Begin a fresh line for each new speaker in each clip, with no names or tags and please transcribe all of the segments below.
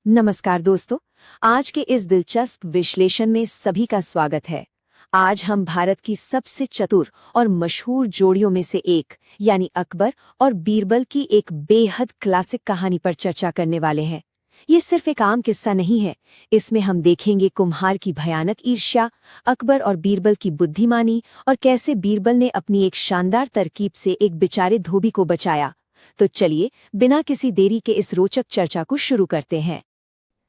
नमस्कार दोस्तों। आज के इस दिलचस्प विश्लेषण में सभी का स्वागत है। आज हम भारत की सबसे चतुर और मशहूर जोड़ियों में से एक यानी अकबर और बीरबल की एक बेहद क्लासिक कहानी पर चर्चा करने वाले हैं। ये सिर्फ एक आम किस्सा नहीं है, इसमें हम देखेंगे कुम्हार की भयानक ईर्ष्या, अकबर और बीरबल की बुद्धिमानी और कैसे बीरबल ने अपनी एक शानदार तरकीब से एक बेचारे धोबी को बचाया। तो चलिए बिना किसी देरी के इस रोचक चर्चा को शुरू करते हैं।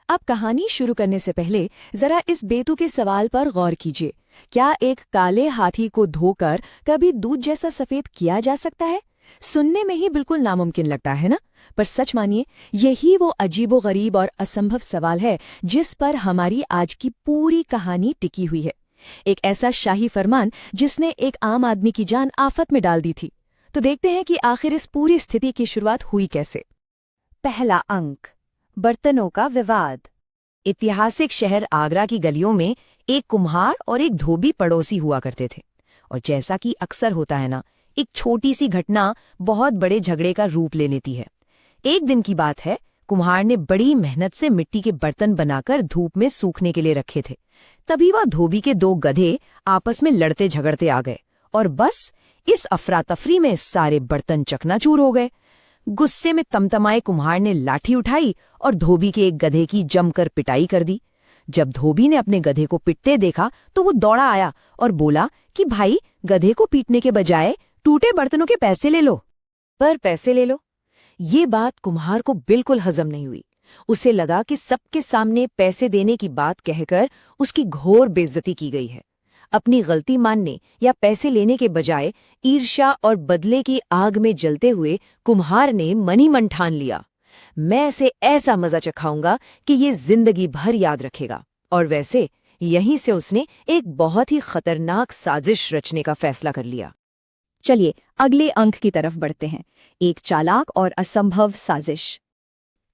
अब कहानी शुरू करने से पहले जरा इस बेतुके सवाल पर गौर कीजिए। क्या एक काले हाथी को धोकर कभी दूध जैसा सफेद किया जा सकता है? सुनने में ही बिल्कुल नामुमकिन लगता है ना? पर सच मानिए, यही वो अजीबोगरीब और असंभव सवाल है जिस पर हमारी आज की पूरी कहानी टिकी हुई है। एक ऐसा शाही फरमान जिसने एक आम आदमी की जान आफत में डाल दी थी। तो देखते हैं कि आखिर इस पूरी स्थिति की शुरुआत हुई कैसे।
पहला अंक, बर्तनों का विवाद।
ऐतिहासिक शहर आगरा की गलियों में एक कुम्हार और एक धोबी पड़ोसी हुआ करते थे। और जैसा कि अक्सर होता है ना, एक छोटी सी घटना बहुत बड़े झगड़े का रूप ले लेती है। एक दिन की बात है, कुम्हार ने बड़ी मेहनत से मिट्टी के बर्तन बनाकर धूप में सूखने के लिए रखे थे। तभी वह धोबी के दो गधे आपस में लड़ते झगड़ते आ गए और बस इस अफरा तफरी में सारे बर्तन चकनाचूर हो गए। गुस्से में तमतमाए कुम्हार ने लाठी उठाई और धोबी के एक गधे की जमकर पिटाई कर दी। जब धोबी ने अपने गधे को पिटते देखा तो वो दौड़ा आया और बोला कि भाई, गधे को पीटने के बजाय टूटे बर्तनों के पैसे ले लो।
पर पैसे ले लो, ये बात कुम्हार को बिल्कुल हजम नहीं हुई। उसे लगा कि सबके सामने पैसे देने की बात कहकर उसकी घोर बेइज्जती की गई है। अपनी गलती मानने या पैसे लेने के बजाय ईर्ष्या और बदले की आग में जलते हुए कुम्हार ने मन ही मन ठान लिया, मैं इसे ऐसा मजा चखाऊंगा कि ये जिंदगी भर याद रखेगा। और वैसे यहीं से उसने एक बहुत ही खतरनाक साजिश रचने का फैसला कर लिया।
चलिए अगले अंक की तरफ बढ़ते हैं। एक चालाक और असंभव साजिश।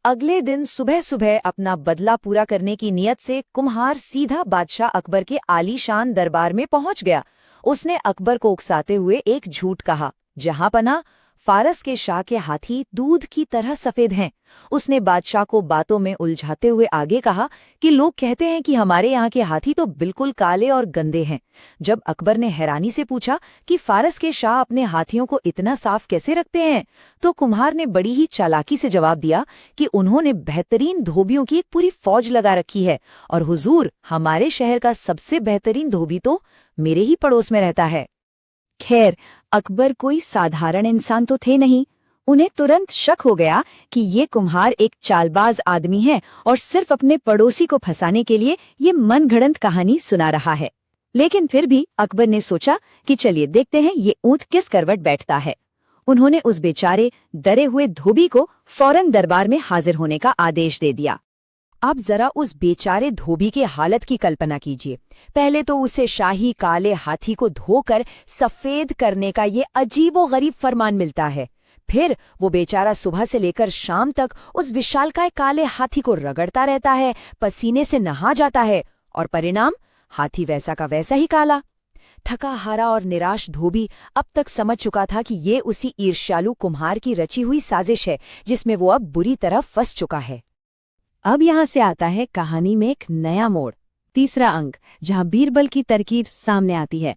अगले दिन सुबह सुबह अपना बदला पूरा करने की नियत से कुम्हार सीधा बादशाह अकबर के आलीशान दरबार में पहुंच गया। उसने अकबर को उकसाते हुए एक झूठ कहा, जहां पना फारस के शाह के हाथी दूध की तरह सफेद हैं। उसने बादशाह को बातों में उलझाते हुए आगे कहा कि लोग कहते हैं कि हमारे यहाँ के हाथी तो बिल्कुल काले और गंदे हैं। जब अकबर ने हैरानी से पूछा कि फारस के शाह अपने हाथियों को इतना साफ कैसे रखते हैं, तो कुम्हार ने बड़ी ही चालाकी से जवाब दिया कि उन्होंने बेहतरीन धोबियों की एक पूरी फौज लगा रखी है और हुजूर, हमारे शहर का सबसे बेहतरीन धोबी तो मेरे ही पड़ोस में रहता है।
खैर, अकबर कोई साधारण इंसान तो थे नहीं। उन्हें तुरंत शक हो गया कि ये कुम्हार एक चालबाज आदमी है और सिर्फ अपने पड़ोसी को फंसाने के लिए ये मनगढ़ंत कहानी सुना रहा है। लेकिन फिर भी अकबर ने सोचा कि चलिए देखते हैं ये ऊंट किस करवट बैठता है। उन्होंने उस बेचारे डरे हुए धोबी को फौरन दरबार में हाजिर होने का आदेश दे दिया। अब जरा उस बेचारे धोबी की हालत की कल्पना कीजिए। पहले तो उसे शाही काले हाथी को धोकर सफेद करने का ये अजीबोगरीब फरमान मिलता है। फिर वो बेचारा सुबह से लेकर शाम तक उस विशालकाय काले हाथी को रगड़ता रहता है, पसीने से नहा जाता है, और परिणाम हाथी वैसा का वैसा ही काला। थका हारा और निराश धोबी अब तक समझ चुका था कि ये उसी ईर्ष्यालु कुम्हार की रची हुई साजिश है जिसमें वो अब बुरी तरह फंस चुका है।
अब यहाँ से आता है कहानी में एक नया मोड़। तीसरा अंक, जहाँ बीरबल की तरकीब सामने आती है।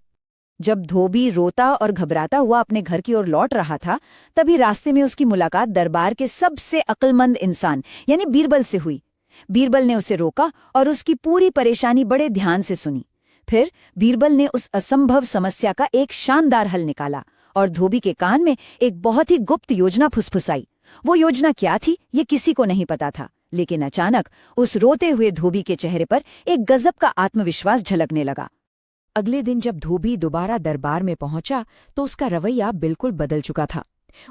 जब धोबी रोता और घबराता हुआ अपने घर की ओर लौट रहा था, तभी रास्ते में उसकी मुलाकात दरबार के सबसे अक्लमंद इंसान यानी बीरबल से हुई। बीरबल ने उसे रोका और उसकी पूरी परेशानी बड़े ध्यान से सुनी। फिर बीरबल ने उस असंभव समस्या का एक शानदार हल निकाला और धोबी के कान में एक बहुत ही गुप्त योजना फुसफुसाई। वो योजना क्या थी, ये किसी को नहीं पता था, लेकिन अचानक उस रोते हुए धोबी के चेहरे पर एक गजब का आत्मविश्वास झलकने लगा। अगले दिन जब धोबी दोबारा दरबार में पहुंचा तो उसका रवैया बिल्कुल बदल चुका था।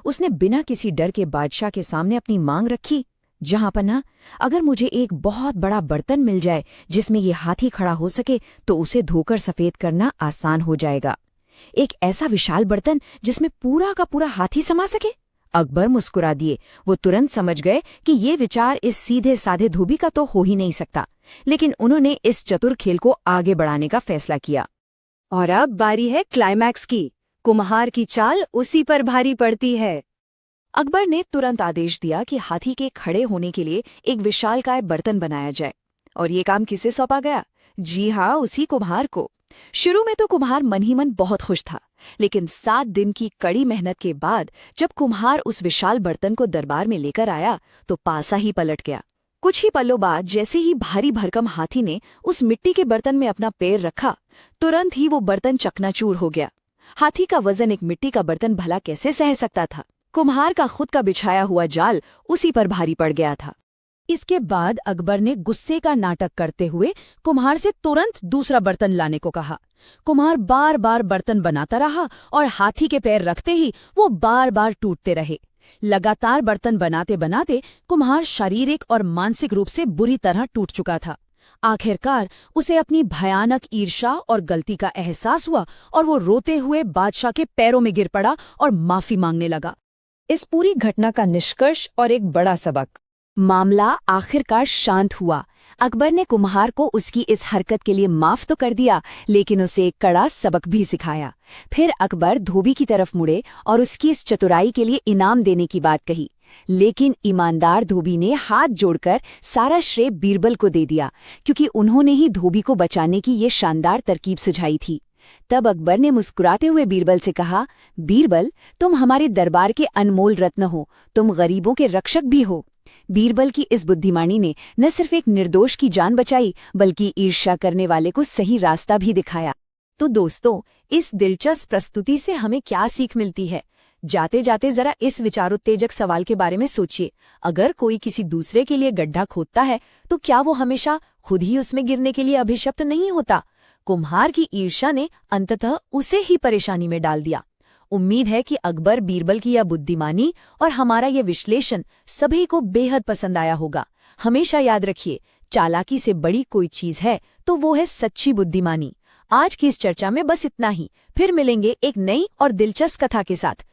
उसने बिना किसी डर के बादशाह के सामने अपनी मांग रखी, जहां पना अगर मुझे एक बहुत बड़ा बर्तन मिल जाए जिसमें ये हाथी खड़ा हो सके तो उसे धोकर सफेद करना आसान हो जाएगा। एक ऐसा विशाल बर्तन जिसमें पूरा का पूरा हाथी समा सके। अकबर मुस्कुरा दिए। वो तुरंत समझ गए कि ये विचार इस सीधे साधे धोबी का तो हो ही नहीं सकता, लेकिन उन्होंने इस चतुर खेल को आगे बढ़ाने का फैसला किया। और अब बारी है क्लाइमैक्स की। कुम्हार की चाल उसी पर भारी पड़ती है।
अकबर ने तुरंत आदेश दिया कि हाथी के खड़े होने के लिए एक विशालकाय बर्तन बनाया जाए। और ये काम किसे सौंपा गया? जी हाँ, उसी कुम्हार को। शुरू में तो कुम्हार मन ही मन बहुत खुश था, लेकिन 7 दिन की कड़ी मेहनत के बाद जब कुम्हार उस विशाल बर्तन को दरबार में लेकर आया तो पासा ही पलट गया। कुछ ही पलों बाद जैसे ही भारी भरकम हाथी ने उस मिट्टी के बर्तन में अपना पैर रखा, तुरंत ही वो बर्तन चकनाचूर हो गया। हाथी का वजन एक मिट्टी का बर्तन भला कैसे सह सकता था? कुम्हार का खुद का बिछाया हुआ जाल उसी पर भारी पड़ गया था।
इसके बाद अकबर ने गुस्से का नाटक करते हुए कुम्हार से तुरंत दूसरा बर्तन लाने को कहा। कुम्हार बार बार बर्तन बनाता रहा और हाथी के पैर रखते ही वो बार बार टूटते रहे। लगातार बर्तन बनाते बनाते कुम्हार शारीरिक और मानसिक रूप से बुरी तरह टूट चुका था। आखिरकार उसे अपनी भयानक ईर्ष्या और गलती का एहसास हुआ और वो रोते हुए बादशाह के पैरों में गिर पड़ा और माफी मांगने लगा।
इस पूरी घटना का निष्कर्ष और एक बड़ा सबक।
मामला आखिरकार शांत हुआ। अकबर ने कुम्हार को उसकी इस हरकत के लिए माफ तो कर दिया, लेकिन उसे एक कड़ा सबक भी सिखाया। फिर अकबर धोबी की तरफ मुड़े और उसकी इस चतुराई के लिए इनाम देने की बात कही, लेकिन ईमानदार धोबी ने हाथ जोड़कर सारा श्रेय बीरबल को दे दिया, क्योंकि उन्होंने ही धोबी को बचाने की ये शानदार तरकीब सुझाई थी। तब अकबर ने मुस्कुराते हुए बीरबल से कहा, बीरबल, तुम हमारे दरबार के अनमोल रत्न हो, तुम गरीबों के रक्षक भी हो। बीरबल की इस बुद्धिमानी ने न सिर्फ एक निर्दोष की जान बचाई, बल्कि ईर्ष्या करने वाले को सही रास्ता भी दिखाया।
तो दोस्तों, इस दिलचस्प प्रस्तुति से हमें क्या सीख मिलती है? जाते जाते जरा इस विचारोत्तेजक सवाल के बारे में सोचिए। अगर कोई किसी दूसरे के लिए गड्ढा खोदता है तो क्या वो हमेशा खुद ही उसमें गिरने के लिए अभिशप्त नहीं होता? कुम्हार की ईर्ष्या ने अंततः उसे ही परेशानी में डाल दिया। उम्मीद है कि अकबर बीरबल की यह बुद्धिमानी और हमारा यह विश्लेषण सभी को बेहद पसंद आया होगा। हमेशा याद रखिए, चालाकी से बड़ी कोई चीज है तो वो है सच्ची बुद्धिमानी। आज की इस चर्चा में बस इतना ही। फिर मिलेंगे एक नई और दिलचस्प कथा के साथ।